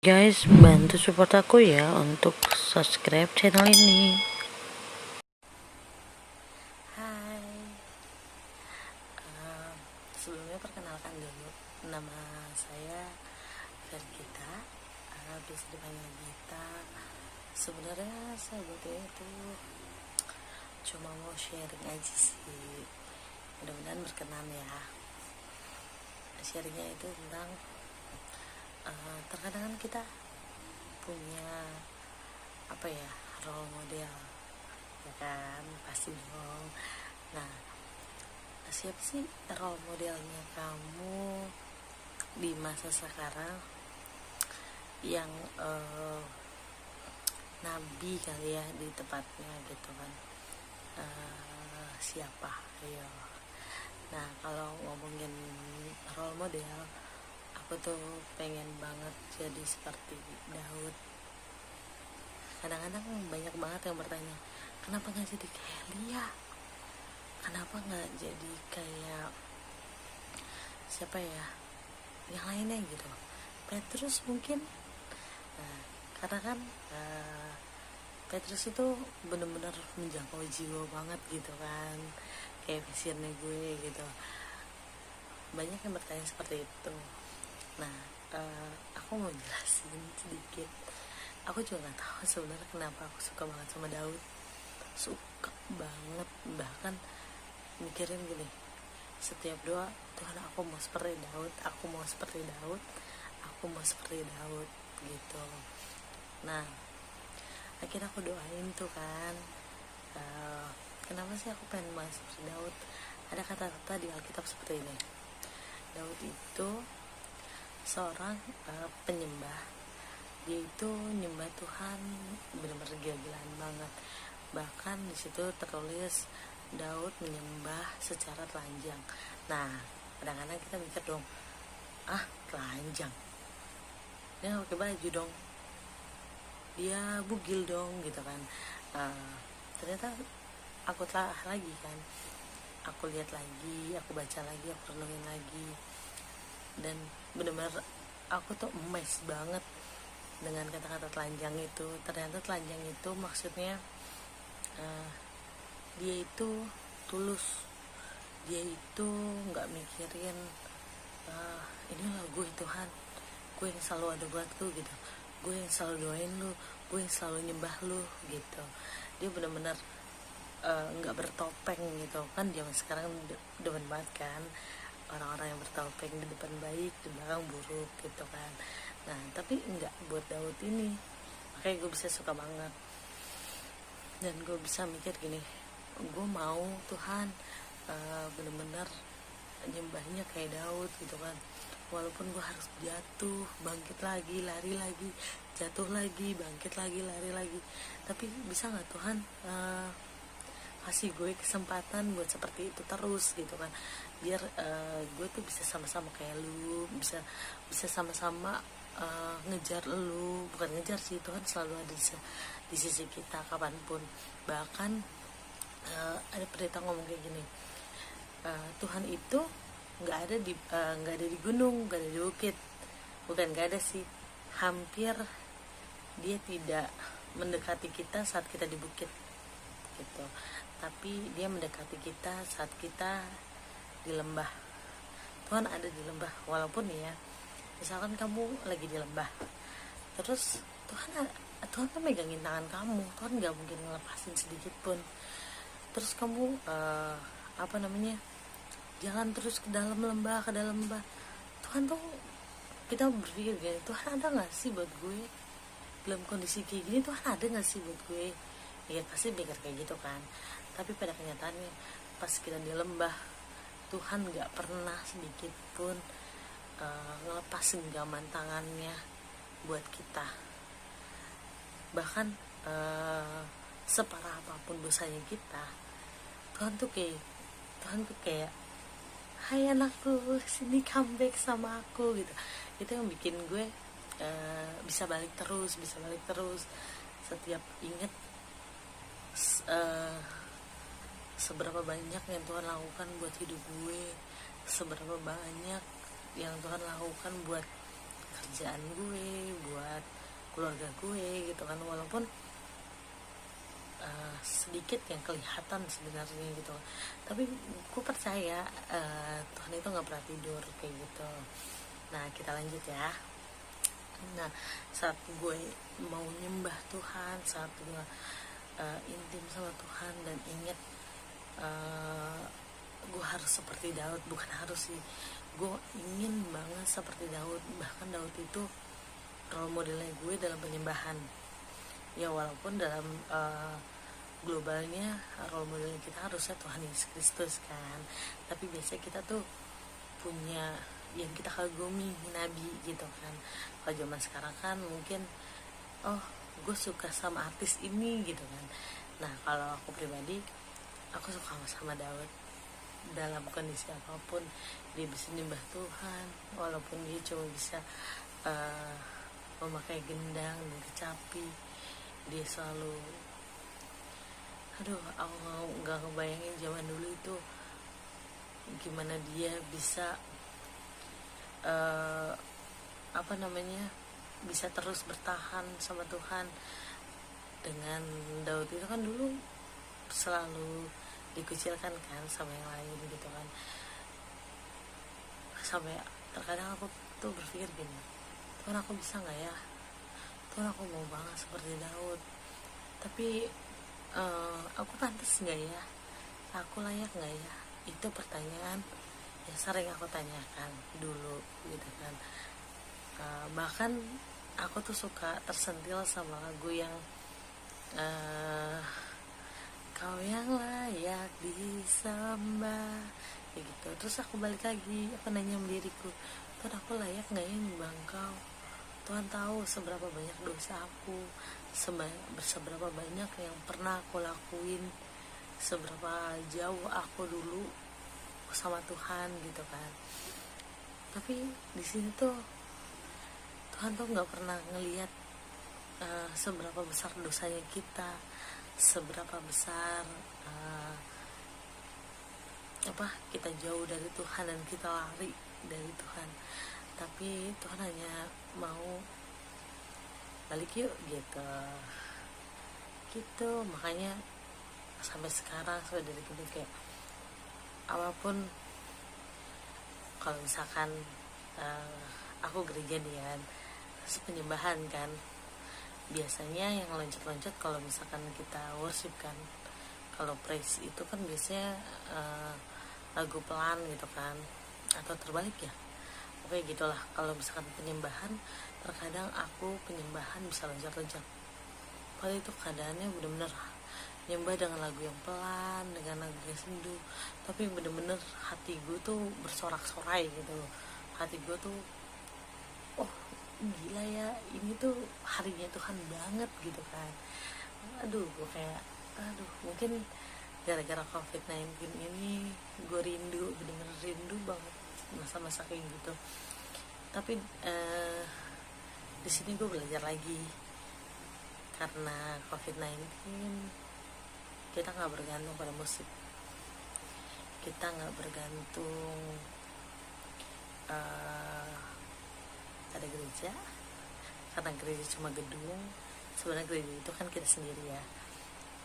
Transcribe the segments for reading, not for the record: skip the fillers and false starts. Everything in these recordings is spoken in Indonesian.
Guys, bantu support aku ya untuk subscribe channel ini. Hai, sebelumnya perkenalkan dulu, nama saya Vergita, bisa dipanggil Gita. Sebenarnya saya buatnya itu cuma mau sharing aja sih, mudah-mudahan berkenan ya. Sharingnya itu tentang terkadang kan kita punya role model, ya kan, pasti dong. Nah, siapa sih role modelnya kamu di masa sekarang yang nabi kali ya di tempatnya gitu kan? Siapa? Ayo. Nah, kalau ngomongin role model, aku tuh pengen banget jadi seperti Daud. Kadang-kadang banyak banget yang bertanya, kenapa gak jadi kayak Lia? Kenapa gak jadi kayak siapa ya, yang lainnya gitu, Petrus mungkin. Nah, karena kan Petrus itu benar-benar menjangkau jiwa banget gitu kan, kayak visionnya gue gitu. Banyak yang bertanya seperti itu. Nah, aku mau jelasin sedikit. Aku juga nggak tahu sebenarnya kenapa aku suka banget sama Daud, suka banget. Bahkan mikirin gini, setiap doa, Tuhan aku mau seperti Daud, aku mau seperti Daud, aku mau seperti Daud gitu. Nah, akhirnya aku doain tuh kan, kenapa sih aku pengen banget seperti Daud. Ada kata-kata di Alkitab seperti ini, Daud itu seorang penyembah. Dia itu nyembah Tuhan benar-benar gila-gilaan banget. Bahkan di situ tertulis Daud menyembah secara telanjang. Nah, kadang-kadang kita mikir dong, telanjang, dia nggak pakai baju dong, dia bugil dong gitu kan. Ternyata aku telah lagi kan, aku lihat lagi, aku baca lagi, aku renungin lagi, dan benar-benar aku tuh amazed banget dengan kata-kata telanjang itu. Ternyata telanjang itu maksudnya dia itu tulus, dia itu nggak mikirin inilah gue Tuhan, gue yang selalu ada buat lu gitu, gue yang selalu doain lu, gue yang selalu nyembah lu gitu. Dia benar-benar nggak bertopeng gitu kan. Zaman sekarang demen banget kan orang-orang yang bertopeng, di depan baik, di belakang buruk gitu kan. Nah, tapi enggak buat Daud ini. Makanya gue bisa suka banget, dan gue bisa mikir gini, gue mau Tuhan bener-bener nyembahnya kayak Daud gitu kan. Walaupun gue harus jatuh, bangkit lagi, lari lagi, jatuh lagi, bangkit lagi, lari lagi, tapi bisa gak Tuhan kasih gue kesempatan buat seperti itu terus gitu kan, biar gue tuh bisa sama-sama kayak lu, bisa sama-sama ngejar lu. Bukan ngejar sih, Tuhan selalu ada di sisi kita kapanpun. Bahkan ada pendeta ngomong kayak gini, Tuhan itu nggak ada di gunung, nggak ada di bukit. Bukan nggak ada sih, hampir dia tidak mendekati kita saat kita di bukit gitu, tapi dia mendekati kita saat kita di lembah. Tuhan ada di lembah. Walaupun ya, misalkan kamu lagi di lembah, terus Tuhan kan megangin tangan kamu, Tuhan nggak mungkin ngelepasin sedikit pun. Terus kamu jalan terus ke dalam lembah, Tuhan tuh, kita berpikir gini, Tuhan ada nggak sih buat gue dalam kondisi kayak gini, Tuhan ada nggak sih buat gue. Ya pasti pikir kayak gitu kan. Tapi pada kenyataannya pas kita di lembah, Tuhan nggak pernah sedikit pun ngelepas genggaman tangannya buat kita. Bahkan separah apapun dosanya kita, Tuhan tuh kayak hai anakku, sini comeback sama aku gitu. Itu yang bikin gue bisa balik terus setiap inget seberapa banyak yang Tuhan lakukan buat hidup gue, seberapa banyak yang Tuhan lakukan buat kerjaan gue, buat keluarga gue gitu kan. Walaupun sedikit yang kelihatan sebenarnya gitu, tapi gue percaya Tuhan itu nggak pernah tidur kayak gitu. Nah, kita lanjut ya. Nah, saat gue mau nyembah Tuhan, saat gue intim sama Tuhan dan ingat gue harus seperti Daud, bukan harus sih, gue ingin banget seperti Daud. Bahkan Daud itu role modelnya gue dalam penyembahan ya, walaupun dalam globalnya role model kita harusnya Tuhan Yesus Kristus kan, tapi biasanya kita tuh punya yang kita kagumi nabi gitu kan. Kalau zaman sekarang kan mungkin gue suka sama artis ini gitu kan. Nah, kalau aku pribadi, aku suka sama Daud. Dalam kondisi apapun dia bisa nyembah Tuhan, walaupun dia cuma bisa memakai gendang dan kecapi. Dia selalu, aku nggak ngebayangin zaman dulu itu gimana dia bisa bisa terus bertahan sama Tuhan. Dengan Daud itu kan dulu selalu dikucilkan kan sama yang lain gitu kan. Sampai terkadang aku tuh berpikir gini, Tuhan, aku bisa nggak ya? Tuhan, aku mau banget seperti Daud, tapi aku pantas nggak ya? Aku layak nggak ya? Itu pertanyaan yang sering aku tanyakan dulu gitu kan. Bahkan aku tuh suka tersentil sama lagu yang kau yang layak disembah kayak gitu. Terus aku balik lagi, aku nanya sama diriku, Tuhan, aku layak nggak ya nyembah Engkau? Tuhan tahu seberapa banyak dosa aku, seberapa banyak yang pernah aku lakuin, seberapa jauh aku dulu sama Tuhan gitu kan. Tapi di sini tuh Tuhan tuh nggak pernah ngelihat seberapa besar dosanya kita, seberapa besar kita jauh dari Tuhan dan kita lari dari Tuhan. Tapi Tuhan hanya mau balik yuk gitu. Makanya sampai sekarang, sampai dari dulu, kayak apapun, kalau misalkan aku gereja nih kan, terus penyembahan kan, biasanya yang loncat-loncat kalau misalkan kita worship kan. Kalau praise itu kan biasanya lagu pelan gitu kan, atau terbalik ya, oke gitulah. Kalau misalkan penyembahan, terkadang aku penyembahan bisa loncat-loncat, padahal itu keadaannya bener-bener nyembah dengan lagu yang pelan, dengan lagu yang sendu, tapi bener-bener hati gue tuh bersorak-sorai gitu. Hati gue tuh, gila ya, ini tuh harinya Tuhan banget gitu kan. Gue kayak mungkin gara-gara COVID-19 ini gue rindu, bener-bener rindu banget masa-masa kayak gitu. Tapi di sini gue belajar lagi, karena COVID-19 kita nggak bergantung pada musik, kita nggak bergantung pada gereja, karena gereja cuma gedung. Sebenarnya gereja itu kan kita sendiri ya,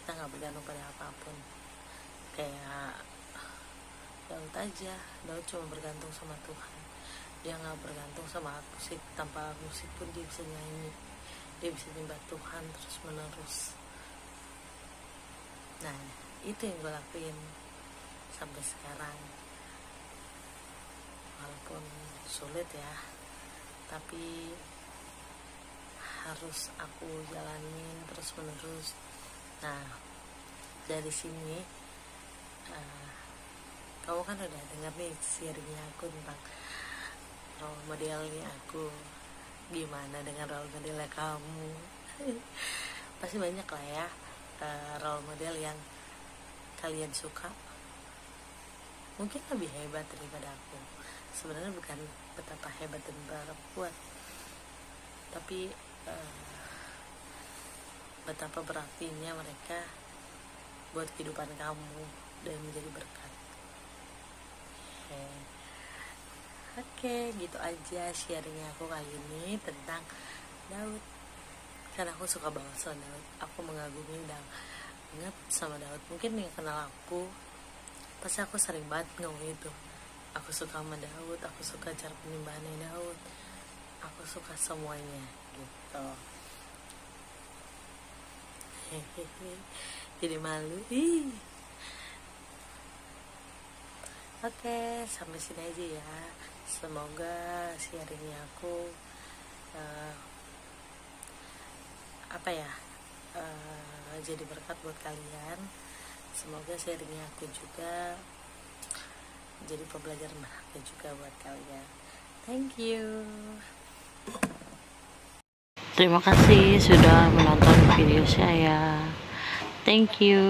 kita nggak bergantung pada apapun. Kayak Daud aja, Daud cuma bergantung sama Tuhan. Dia nggak bergantung sama musik, tanpa musik pun dia bisa nyanyi, dia bisa nyembah Tuhan terus menerus. Nah, itu yang gue lakuin sampai sekarang, walaupun sulit ya, tapi harus aku jalanin terus menerus. Nah, dari sini kamu kan udah dengar nih sharingnya aku tentang role modelnya aku, gimana dengan role modelnya kamu. Pasti banyak lah ya role model yang kalian suka, mungkin lebih hebat daripada aku. Sebenarnya bukan betapa hebat dan betapa kuat, tapi betapa berartinya mereka buat kehidupan kamu dan menjadi berkat. Oke, gitu aja sharingnya aku kali ini tentang Daud. Karena aku suka banget sama Daud, aku mengagumi banget sama Daud. Mungkin yang kenal aku pasti aku sering banget ngomong itu. Aku suka sama Daud, aku suka cara penyembahannya Daud, aku suka semuanya gitu. Hehehe, jadi malu. Oke, sampai sini aja ya. Semoga sharingnya aku uh, jadi berkat buat kalian. Semoga sharingnya aku juga jadi pembelajaran berharga juga buat kalian. Thank you. Terima kasih sudah menonton video saya. Thank you.